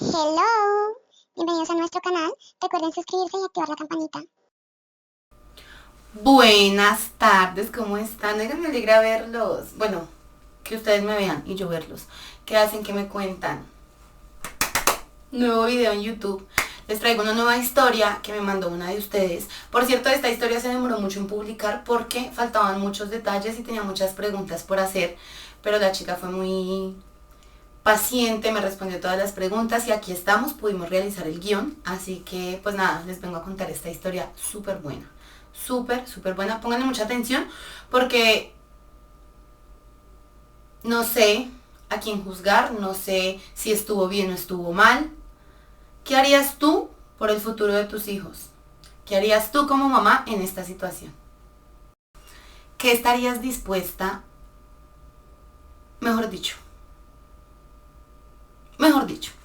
Hello, bienvenidos a nuestro canal. Recuerden suscribirse y activar la campanita. Buenas tardes, ¿cómo están? Oigan, me alegra verlos. Bueno, que ustedes me vean y yo verlos. ¿Qué hacen? ¿Qué me cuentan? Nuevo video en YouTube. Les traigo una nueva historia que me mandó una de ustedes. Por cierto, esta historia se demoró mucho en publicar porque faltaban muchos detalles y tenía muchas preguntas por hacer. Pero la chica fue muy paciente, me respondió todas las preguntas y aquí estamos, pudimos realizar el guión. Así que, pues nada, les vengo a contar esta historia súper buena. Súper buena. Pónganle mucha atención porque no sé a quién juzgar, no sé si estuvo bien o estuvo mal. ¿Qué harías tú por el futuro de tus hijos? ¿Qué harías tú como mamá en esta situación? ¿Qué estarías dispuesta, mejor dicho,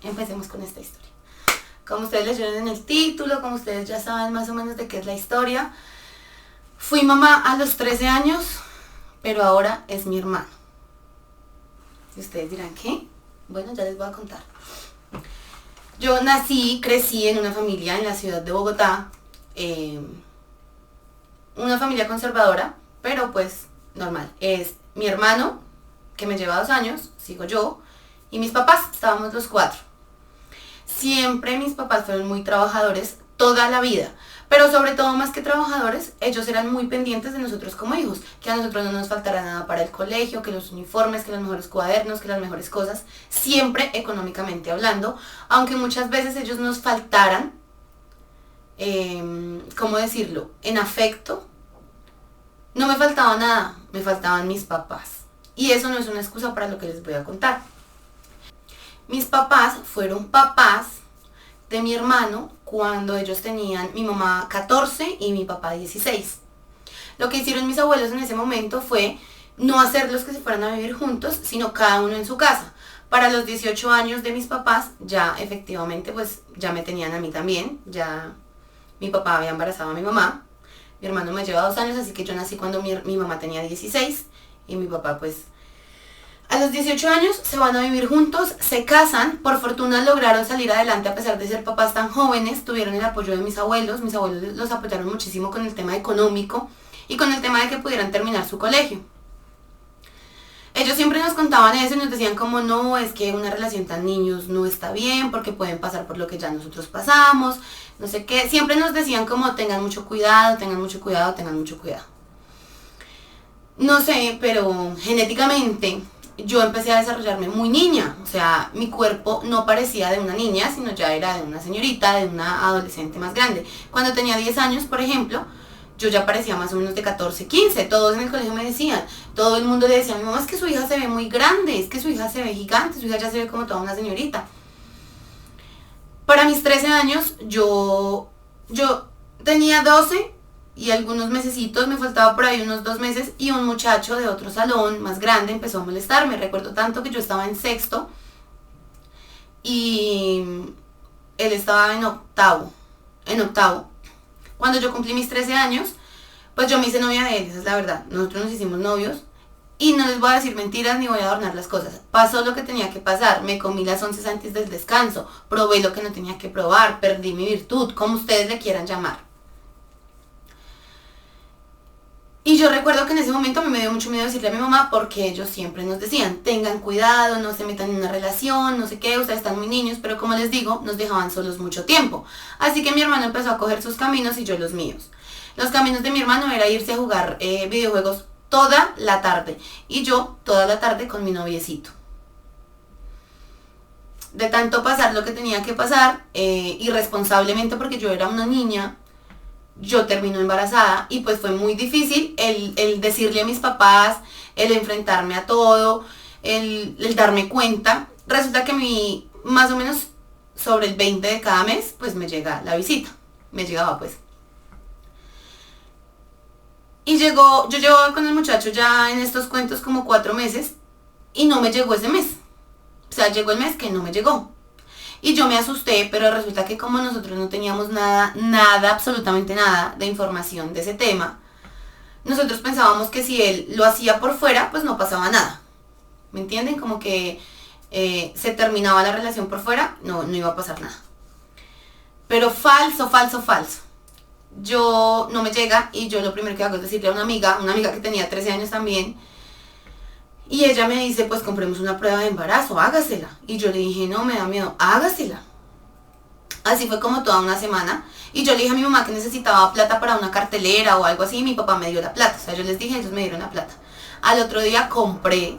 empecemos con esta historia? Como ustedes leyeron en el título, como ustedes ya saben más o menos de qué es la historia, fui mamá a los 13 años, pero ahora es mi hermano. Y ustedes dirán, ¿qué? Bueno, ya les voy a contar. Yo crecí en una familia en la ciudad de Bogotá, una familia conservadora, pero pues normal. Es mi hermano, que me lleva 2 años, sigo yo, y mis papás, estábamos los 4. Siempre mis papás fueron muy trabajadores toda la vida, pero sobre todo más que trabajadores, ellos eran muy pendientes de nosotros como hijos, que a nosotros no nos faltara nada para el colegio, que los uniformes, que los mejores cuadernos, que las mejores cosas, siempre económicamente hablando, aunque muchas veces ellos nos faltaran, ¿cómo decirlo?, en afecto. No me faltaba nada, me faltaban mis papás. Y eso no es una excusa para lo que les voy a contar. Mis papás fueron papás de mi hermano cuando ellos tenían, mi mamá 14 y mi papá 16. Lo que hicieron mis abuelos en ese momento fue no hacerlos que se fueran a vivir juntos, sino cada uno en su casa. Para los 18 años de mis papás, ya efectivamente pues ya me tenían a mí también, ya mi papá había embarazado a mi mamá. Mi hermano me lleva 2 años, así que yo nací cuando mi mamá tenía 16 y mi papá pues a los 18 años se van a vivir juntos, se casan, por fortuna lograron salir adelante a pesar de ser papás tan jóvenes, tuvieron el apoyo de mis abuelos los apoyaron muchísimo con el tema económico y con el tema de que pudieran terminar su colegio. Ellos siempre nos contaban eso y nos decían como no, es que una relación tan niños no está bien porque pueden pasar por lo que ya nosotros pasamos, no sé qué, siempre nos decían como tengan mucho cuidado, tengan mucho cuidado, tengan mucho cuidado. No sé, pero genéticamente yo empecé a desarrollarme muy niña, o sea, mi cuerpo no parecía de una niña, sino ya era de una señorita, de una adolescente más grande. Cuando tenía 10 años, por ejemplo, yo ya parecía más o menos de 14, 15, todos en el colegio me decían, todo el mundo le decía a mi mamá, es que su hija se ve muy grande, es que su hija se ve gigante, su hija ya se ve como toda una señorita. Para mis 13 años, yo tenía 12 y algunos mesecitos, me faltaba por ahí unos 2 meses y un muchacho de otro salón más grande empezó a molestarme. Recuerdo tanto que yo estaba en sexto y él estaba en octavo. Cuando yo cumplí mis 13 años, pues yo me hice novia de él, esa es la verdad. Nosotros nos hicimos novios y no les voy a decir mentiras ni voy a adornar las cosas. Pasó lo que tenía que pasar, me comí las 11 antes del descanso, probé lo que no tenía que probar, perdí mi virtud, como ustedes le quieran llamar. Y yo recuerdo que en ese momento me dio mucho miedo decirle a mi mamá porque ellos siempre nos decían, tengan cuidado, no se metan en una relación, no sé qué, ustedes están muy niños, pero como les digo, nos dejaban solos mucho tiempo. Así que mi hermano empezó a coger sus caminos y yo los míos. Los caminos de mi hermano era irse a jugar videojuegos toda la tarde y yo toda la tarde con mi noviecito. De tanto pasar lo que tenía que pasar, irresponsablemente porque yo era una niña, yo termino embarazada y pues fue muy difícil el decirle a mis papás, el enfrentarme a todo, el darme cuenta. Resulta que más o menos sobre el 20 de cada mes pues me llega la visita, me llegaba pues. Y yo llevaba con el muchacho ya en estos cuentos como 4 meses y no me llegó ese mes. O sea, llegó el mes que no me llegó. Y yo me asusté, pero resulta que como nosotros no teníamos nada, absolutamente nada de información de ese tema, nosotros pensábamos que si él lo hacía por fuera, pues no pasaba nada. ¿Me entienden? Como que se terminaba la relación por fuera, no iba a pasar nada. Pero falso. Yo no me llega y yo lo primero que hago es decirle a una amiga que tenía 13 años también, y ella me dice, pues compremos una prueba de embarazo, hágasela. Y yo le dije, no, me da miedo, hágasela. Así fue como toda una semana. Y yo le dije a mi mamá que necesitaba plata para una cartelera o algo así, y mi papá me dio la plata. O sea, yo les dije, ellos me dieron la plata. Al otro día compré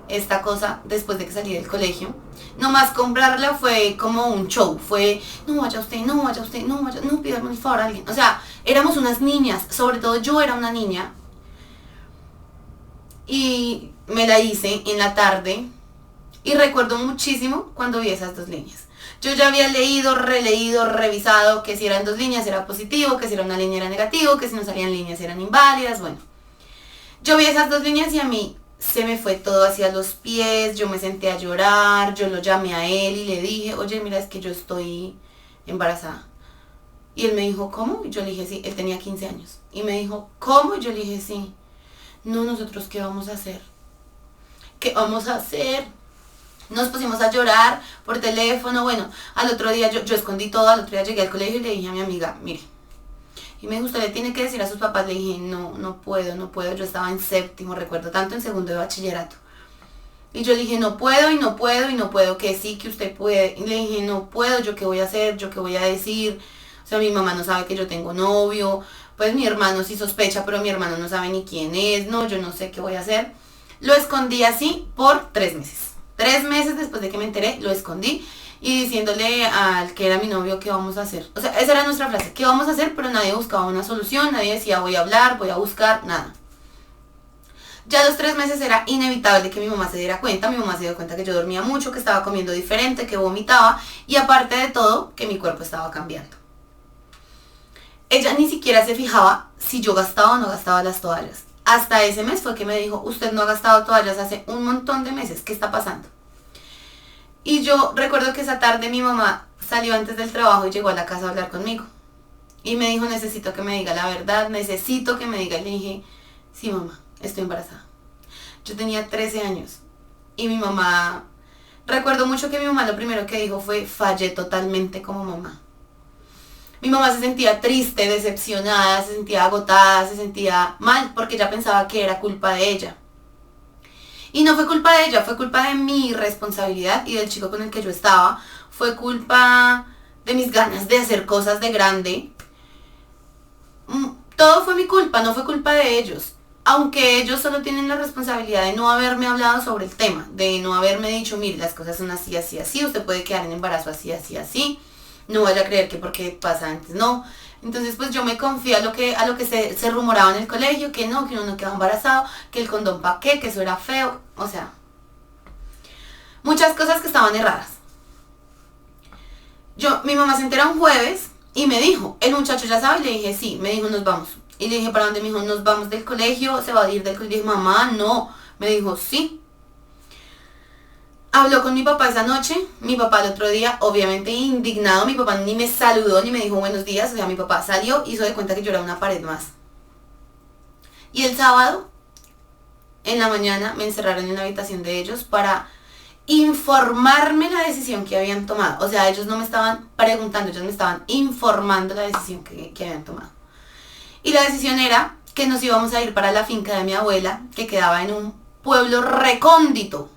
esta cosa después de que salí del colegio. Nomás comprarla fue como un show. Fue, no vaya usted, no pídame el favor a alguien. O sea, éramos unas niñas, sobre todo yo era una niña. Y me la hice en la tarde. Y recuerdo muchísimo cuando vi esas 2 líneas. Yo ya había leído, releído, revisado que si eran 2 líneas era positivo, que si era una línea era negativo, que si no salían líneas eran inválidas, bueno. Yo vi esas 2 líneas y a mí se me fue todo hacia los pies, yo me senté a llorar, yo lo llamé a él y le dije, oye, mira, es que yo estoy embarazada. Y él me dijo, ¿cómo? Y yo le dije, sí, él tenía 15 años. Y me dijo, ¿cómo? Y yo le dije, sí. No, nosotros, ¿qué vamos a hacer? ¿Qué vamos a hacer? Nos pusimos a llorar por teléfono. Bueno, al otro día yo escondí todo. Al otro día llegué al colegio y le dije a mi amiga, mire. Y me dijo, usted le tiene que decir a sus papás. Le dije, no puedo. Yo estaba en 7º, recuerdo, tanto en 2º de bachillerato. Y yo le dije, no puedo, que sí, que usted puede. Y le dije, no puedo, ¿yo qué voy a hacer? ¿Yo qué voy a decir? O sea, mi mamá no sabe que yo tengo novio. Pues mi hermano sí sospecha, pero mi hermano no sabe ni quién es. No, yo no sé qué voy a hacer. Lo escondí así por 3 meses. 3 meses después de que me enteré, lo escondí y diciéndole al que era mi novio, ¿qué vamos a hacer? O sea, esa era nuestra frase, ¿qué vamos a hacer? Pero nadie buscaba una solución, nadie decía voy a hablar, voy a buscar, nada. Ya a los 3 meses era inevitable que mi mamá se diera cuenta. Mi mamá se dio cuenta que yo dormía mucho, que estaba comiendo diferente, que vomitaba y aparte de todo, que mi cuerpo estaba cambiando. Ella ni siquiera se fijaba si yo gastaba o no gastaba las toallas. Hasta ese mes fue que me dijo, usted no ha gastado toallas hace un montón de meses, ¿qué está pasando? Y yo recuerdo que esa tarde mi mamá salió antes del trabajo y llegó a la casa a hablar conmigo. Y me dijo, necesito que me diga la verdad, necesito que me diga. Y le dije, sí mamá, estoy embarazada. Yo tenía 13 años. Y mi mamá, recuerdo mucho que mi mamá lo primero que dijo fue, fallé totalmente como mamá. Mi mamá se sentía triste, decepcionada, se sentía agotada, se sentía mal porque ella pensaba que era culpa de ella. Y no fue culpa de ella, fue culpa de mi irresponsabilidad y del chico con el que yo estaba. Fue culpa de mis ganas de hacer cosas de grande. Todo fue mi culpa, no fue culpa de ellos. Aunque ellos solo tienen la responsabilidad de no haberme hablado sobre el tema, de no haberme dicho, mire, las cosas son así, así, así, usted puede quedar en embarazo así, así, así. No vaya a creer que porque pasa antes, no. Entonces pues yo me confié a lo que se rumoraba en el colegio, que no, que uno no quedaba embarazado, que el condón pa' qué, que eso era feo, o sea, muchas cosas que estaban erradas. Mi mamá se enteró un jueves y me dijo, el muchacho ya sabe, y le dije, sí, me dijo, nos vamos. Y le dije, ¿para dónde? Me dijo, nos vamos del colegio, se va a ir del colegio. Y dije, mamá, no. Me dijo, sí. Habló con mi papá esa noche, mi papá el otro día, obviamente indignado, mi papá ni me saludó ni me dijo buenos días, o sea, mi papá salió, hizo de cuenta que yo era una pared más. Y el sábado, en la mañana, me encerraron en la habitación de ellos para informarme la decisión que habían tomado. O sea, ellos no me estaban preguntando, ellos me estaban informando la decisión que habían tomado. Y la decisión era que nos íbamos a ir para la finca de mi abuela, que quedaba en un pueblo recóndito,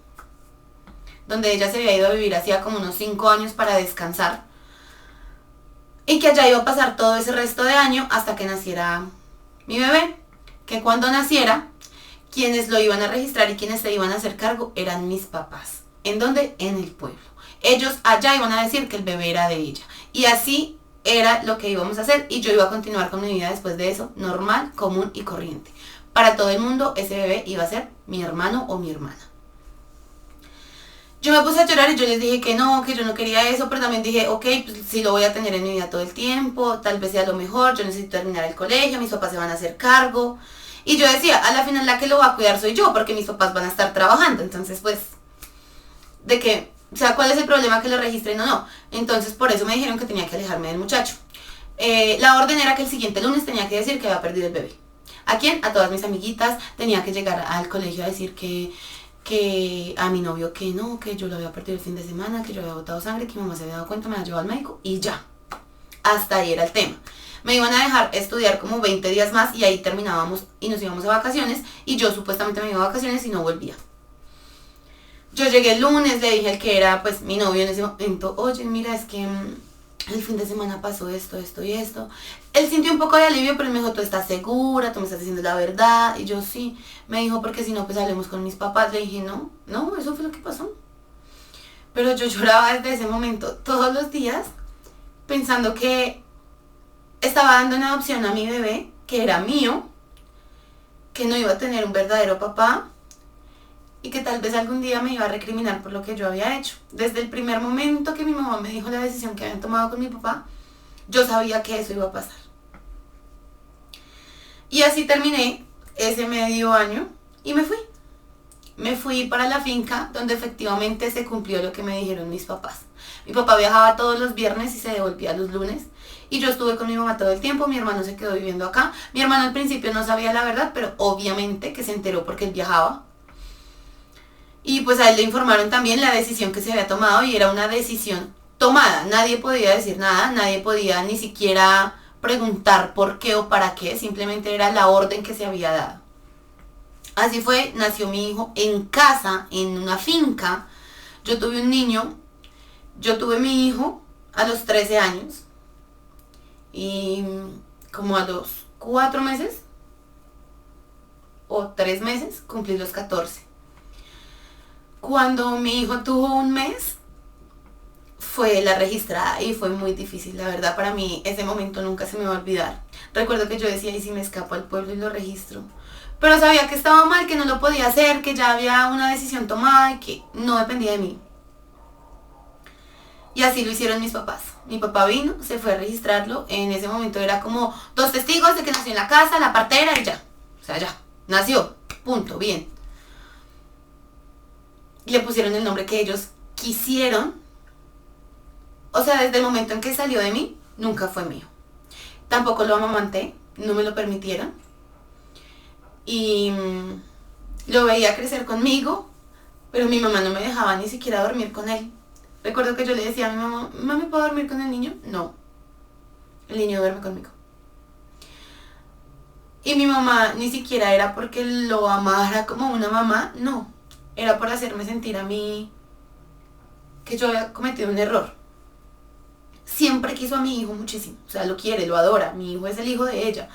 donde ella se había ido a vivir hacía como unos 5 años para descansar, y que allá iba a pasar todo ese resto de año hasta que naciera mi bebé, que cuando naciera, quienes lo iban a registrar y quienes se iban a hacer cargo eran mis papás. ¿En dónde? En el pueblo. Ellos allá iban a decir que el bebé era de ella, y así era lo que íbamos a hacer, y yo iba a continuar con mi vida después de eso, normal, común y corriente. Para todo el mundo, ese bebé iba a ser mi hermano o mi hermana. Yo me puse a llorar y yo les dije que yo no quería eso, pero también dije, ok, pues si lo voy a tener en mi vida todo el tiempo, tal vez sea lo mejor, yo necesito terminar el colegio, mis papás se van a hacer cargo. Y yo decía, a la final la que lo va a cuidar soy yo, porque mis papás van a estar trabajando, entonces pues, de que, o sea, ¿cuál es el problema que lo registren o no? Entonces por eso me dijeron que tenía que alejarme del muchacho. La orden era que el siguiente lunes tenía que decir que había perdido el bebé. ¿A quién? A todas mis amiguitas, tenía que llegar al colegio a decir que que a mi novio que no, que yo lo había perdido el fin de semana, que yo había botado sangre, que mi mamá se había dado cuenta, me había llevado al médico y ya. Hasta ahí era el tema. Me iban a dejar estudiar como 20 días más y ahí terminábamos y nos íbamos a vacaciones y yo supuestamente me iba a vacaciones y no volvía. Yo llegué el lunes, le dije al que era pues mi novio en ese momento, oye, mira, es que el fin de semana pasó esto, esto y esto. Él sintió un poco de alivio, pero él me dijo, ¿tú estás segura? ¿Tú me estás diciendo la verdad? Y yo sí. Me dijo, porque si no, pues hablemos con mis papás. Le dije, no, eso fue lo que pasó. Pero yo lloraba desde ese momento todos los días pensando que estaba dando una adopción a mi bebé, que era mío, que no iba a tener un verdadero papá y que tal vez algún día me iba a recriminar por lo que yo había hecho. Desde el primer momento que mi mamá me dijo la decisión que habían tomado con mi papá, yo sabía que eso iba a pasar. Y así terminé ese medio año y me fui. Me fui para la finca donde efectivamente se cumplió lo que me dijeron mis papás. Mi papá viajaba todos los viernes y se devolvía los lunes. Y yo estuve con mi mamá todo el tiempo, mi hermano se quedó viviendo acá. Mi hermano al principio no sabía la verdad, pero obviamente que se enteró porque él viajaba. Y pues a él le informaron también la decisión que se había tomado y era una decisión tomada. Nadie podía decir nada, nadie podía ni siquiera preguntar por qué o para qué, simplemente era la orden que se había dado. Así fue, nació mi hijo en casa, en una finca. Yo tuve un niño, yo tuve mi hijo a los 13 años y como a los 4 meses o 3 meses cumplí los 14. Cuando mi hijo tuvo un mes, fue la registrada y fue muy difícil, la verdad para mí ese momento nunca se me va a olvidar. Recuerdo que yo decía, ¿y si me escapo al pueblo y lo registro? Pero sabía que estaba mal, que no lo podía hacer, que ya había una decisión tomada y que no dependía de mí. Y así lo hicieron mis papás. Mi papá vino, se fue a registrarlo, en ese momento era como 2 testigos de que nació en la casa, la partera y ya. O sea, ya, nació, punto, bien. Le pusieron el nombre que ellos quisieron. O sea, desde el momento en que salió de mí, nunca fue mío. Tampoco lo amamanté, no me lo permitieron. Y lo veía crecer conmigo, pero mi mamá no me dejaba ni siquiera dormir con él. Recuerdo que yo le decía a mi mamá, ¿mami, puedo dormir con el niño? No, el niño duerme conmigo. Y mi mamá ni siquiera era porque lo amara como una mamá, no. Era por hacerme sentir a mí que yo había cometido un error. Siempre quiso a mi hijo muchísimo, o sea, lo quiere, lo adora, mi hijo es el hijo de ella.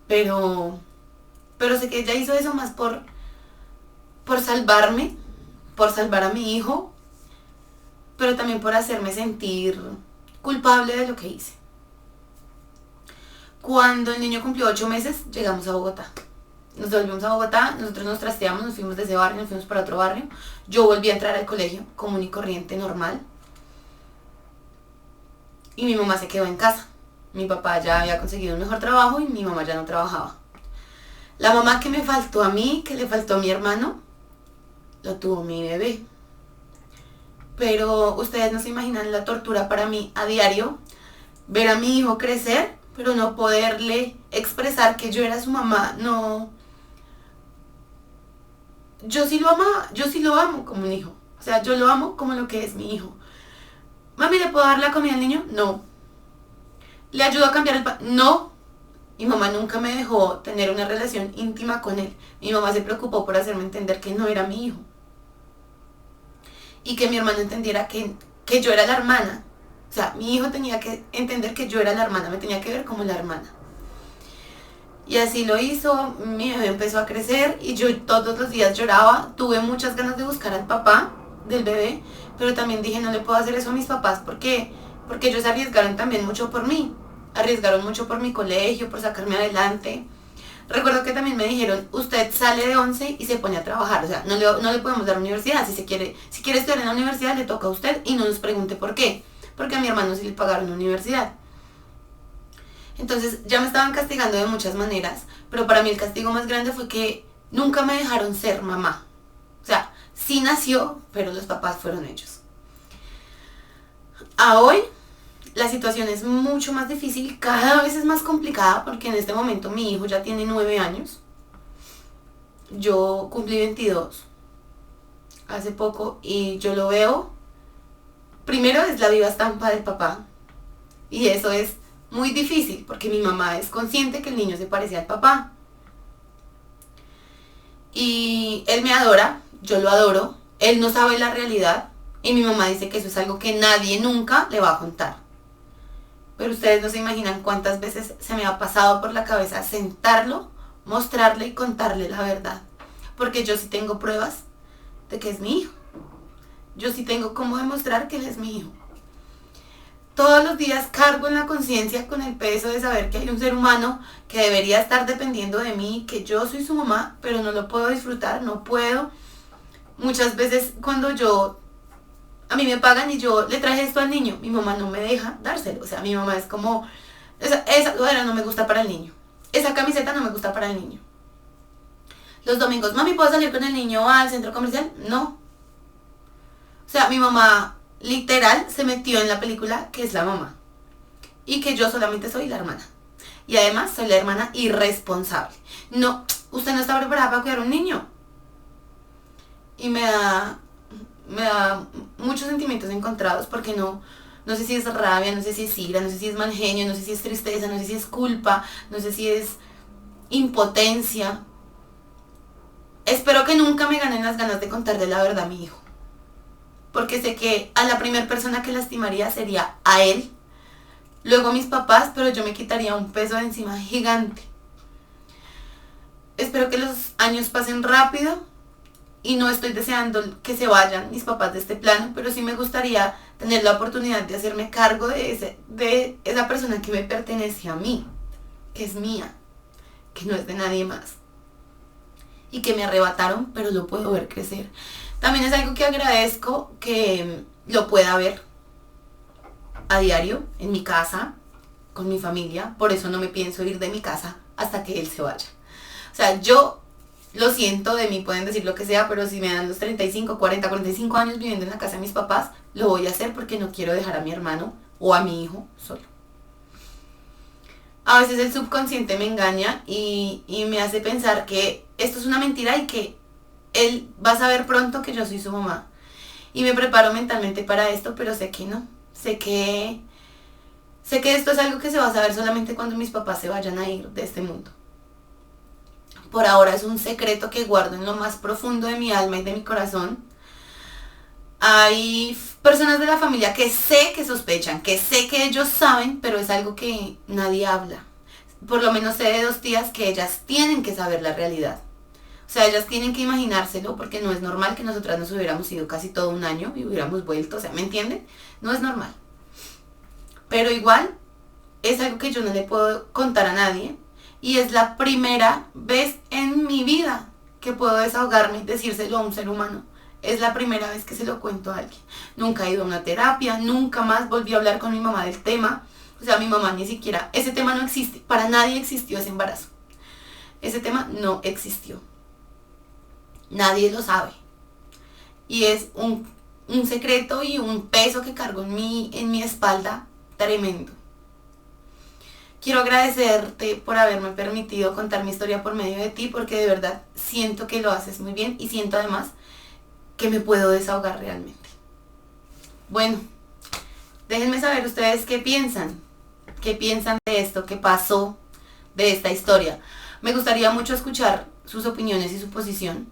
Pero sé que ella hizo eso más por salvarme, por salvar a mi hijo, pero también por hacerme sentir culpable de lo que hice. Cuando el niño cumplió 8 meses, llegamos a Bogotá. Nos volvimos a Bogotá, nosotros nos trasteamos, nos fuimos de ese barrio, nos fuimos para otro barrio. Yo volví a entrar al colegio, común y corriente, normal. Y mi mamá se quedó en casa. Mi papá ya había conseguido un mejor trabajo y mi mamá ya no trabajaba. La mamá que me faltó a mí, que le faltó a mi hermano, lo tuvo mi bebé. Pero ustedes no se imaginan la tortura para mí a diario, ver a mi hijo crecer, pero no poderle expresar que yo era su mamá, no. Yo sí lo amaba, yo sí lo amo como un hijo. O sea, yo lo amo como lo que es mi hijo. Mami, ¿le puedo dar la comida al niño? No. ¿Le ayudo a cambiar el pan? No. Mi mamá nunca me dejó tener una relación íntima con él. Mi mamá se preocupó por hacerme entender que no era mi hijo. Y que mi hermano entendiera que yo era la hermana. O sea, mi hijo tenía que entender que yo era la hermana, me tenía que ver como la hermana. Y así lo hizo, mi bebé empezó a crecer y yo todos los días lloraba. Tuve muchas ganas de buscar al papá del bebé, pero también dije, no le puedo hacer eso a mis papás. ¿Por qué? Porque ellos arriesgaron también mucho por mí. Arriesgaron mucho por mi colegio, por sacarme adelante. Recuerdo que también me dijeron, usted sale de 11 y se pone a trabajar. O sea, no le podemos dar universidad. Si quiere estudiar en la universidad, le toca a usted y no nos pregunte por qué. Porque a mi hermano sí le pagaron universidad. Entonces ya me estaban castigando de muchas maneras, pero para mí el castigo más grande fue que nunca me dejaron ser mamá. O sea, sí nació, pero los papás fueron ellos. A hoy la situación es mucho más difícil, cada vez es más complicada porque en este momento mi hijo ya tiene 9 años. yo cumplí 22 hace poco y yo lo veo, primero es la viva estampa del papá y eso es muy difícil porque mi mamá es consciente que el niño se parece al papá y él me adora, yo lo adoro, él no sabe la realidad y mi mamá dice que eso es algo que nadie nunca le va a contar. Pero ustedes no se imaginan cuántas veces se me ha pasado por la cabeza sentarlo, mostrarle y contarle la verdad. Porque yo sí tengo pruebas de que es mi hijo. Yo sí tengo cómo demostrar que él es mi hijo. Todos los días cargo en la conciencia con el peso de saber que hay un ser humano que debería estar dependiendo de mí, que yo soy su mamá, pero no lo puedo disfrutar, no puedo. Muchas veces cuando a mí me pagan y yo le traje esto al niño, mi mamá no me deja dárselo. O sea, mi mamá es como, esa sudadera no me gusta para el niño, esa camiseta no me gusta para el niño. Los domingos, mami, ¿puedo salir con el niño al centro comercial? No. O sea, mi mamá literal se metió en la película que es la mamá y que yo solamente soy la hermana. Y además soy la hermana irresponsable. No, usted no está preparada para cuidar a un niño. Y me da muchos sentimientos encontrados porque no sé si es rabia, no sé si es ira, no sé si es mal genio, no sé si es tristeza, no sé si es culpa, no sé si es impotencia. Espero que nunca me ganen las ganas de contarle la verdad a mi hijo, porque sé que a la primera persona que lastimaría sería a él, luego a mis papás, pero yo me quitaría un peso de encima gigante. Espero que los años pasen rápido. Y no estoy deseando que se vayan mis papás de este plano, pero sí me gustaría tener la oportunidad de hacerme cargo de esa persona que me pertenece a mí, que es mía, que no es de nadie más. Y que me arrebataron, pero lo puedo ver crecer. También es algo que agradezco que lo pueda ver a diario, en mi casa, con mi familia. Por eso no me pienso ir de mi casa hasta que él se vaya. O sea, yo lo siento, de mí pueden decir lo que sea, pero si me dan los 35, 40, 45 años viviendo en la casa de mis papás, lo voy a hacer porque no quiero dejar a mi hermano o a mi hijo solo. A veces el subconsciente me engaña y me hace pensar que esto es una mentira y que él va a saber pronto que yo soy su mamá. Y me preparo mentalmente para esto, pero sé que no. Sé que esto es algo que se va a saber solamente cuando mis papás se vayan a ir de este mundo. Por ahora es un secreto que guardo en lo más profundo de mi alma y de mi corazón. Hay personas de la familia que sé que sospechan, que sé que ellos saben, pero es algo que nadie habla. Por lo menos sé de 2 tías que ellas tienen que saber la realidad. O sea, ellas tienen que imaginárselo porque no es normal que nosotras nos hubiéramos ido casi todo un año y hubiéramos vuelto. O sea, ¿me entienden? No es normal. Pero igual es algo que yo no le puedo contar a nadie. Y es la primera vez en mi vida que puedo desahogarme y decírselo a un ser humano. Es la primera vez que se lo cuento a alguien. Nunca he ido a una terapia, nunca más volví a hablar con mi mamá del tema. O sea, mi mamá ni siquiera, ese tema no existe. Para nadie existió ese embarazo. Ese tema no existió. Nadie lo sabe. Y es un secreto y un peso que cargo en mi espalda tremendo. Quiero agradecerte por haberme permitido contar mi historia por medio de ti, porque de verdad siento que lo haces muy bien y siento además que me puedo desahogar realmente. Bueno, déjenme saber ustedes qué piensan de esto que pasó, de esta historia. Me gustaría mucho escuchar sus opiniones y su posición.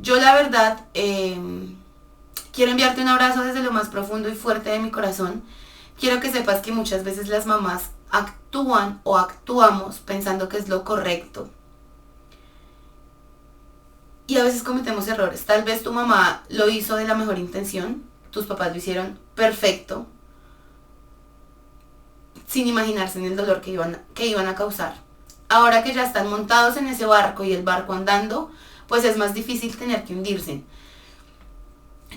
Yo la verdad quiero enviarte un abrazo desde lo más profundo y fuerte de mi corazón. Quiero que sepas que muchas veces las mamás actúan o actuamos pensando que es lo correcto. Y a veces cometemos errores. Tal vez tu mamá lo hizo de la mejor intención, tus papás lo hicieron perfecto, sin imaginarse en el dolor que iban a causar. Ahora que ya están montados en ese barco y el barco andando, pues es más difícil tener que hundirse.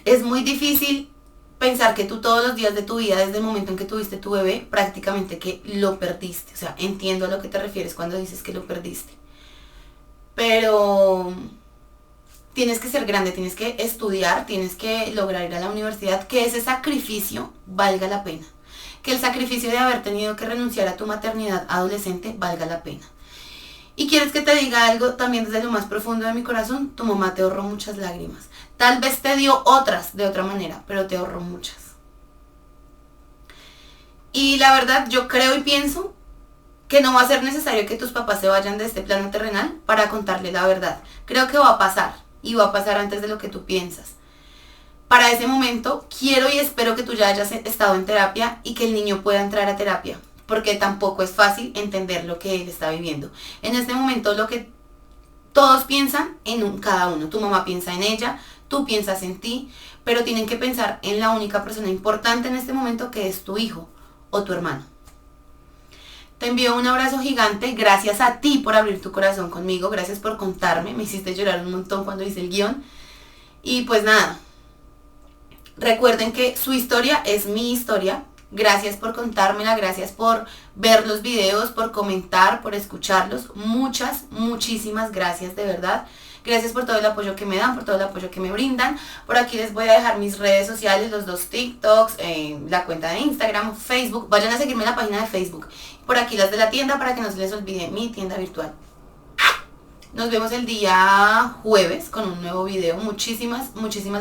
Es muy difícil pensar que tú todos los días de tu vida, desde el momento en que tuviste tu bebé, prácticamente que lo perdiste. O sea, entiendo a lo que te refieres cuando dices que lo perdiste. Pero tienes que ser grande, tienes que estudiar, tienes que lograr ir a la universidad, que ese sacrificio valga la pena. Que el sacrificio de haber tenido que renunciar a tu maternidad adolescente valga la pena. Y quieres que te diga algo también desde lo más profundo de mi corazón, tu mamá te ahorró muchas lágrimas. Tal vez te dio otras de otra manera, pero te ahorró muchas. Y la verdad, yo creo y pienso que no va a ser necesario que tus papás se vayan de este plano terrenal para contarle la verdad. Creo que va a pasar, y va a pasar antes de lo que tú piensas. Para ese momento, quiero y espero que tú ya hayas estado en terapia y que el niño pueda entrar a terapia, porque tampoco es fácil entender lo que él está viviendo. En este momento, lo que todos piensan en cada uno. Tu mamá piensa en ella, tú piensas en ti, pero tienen que pensar en la única persona importante en este momento, que es tu hijo o tu hermano. Te envío un abrazo gigante, gracias a ti por abrir tu corazón conmigo, gracias por contarme, me hiciste llorar un montón cuando hice el guión. Y pues nada, recuerden que su historia es mi historia. Gracias por contármela, gracias por ver los videos, por comentar, por escucharlos. Muchísimas gracias, de verdad. Gracias por todo el apoyo que me dan, por todo el apoyo que me brindan. Por aquí les voy a dejar mis redes sociales, los 2 TikToks, la cuenta de Instagram, Facebook. Vayan a seguirme en la página de Facebook. Por aquí las de la tienda para que no se les olvide mi tienda virtual. Nos vemos el día jueves con un nuevo video. Muchísimas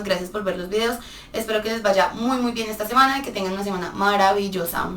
gracias por ver los videos. Espero que les vaya muy bien esta semana y que tengan una semana maravillosa.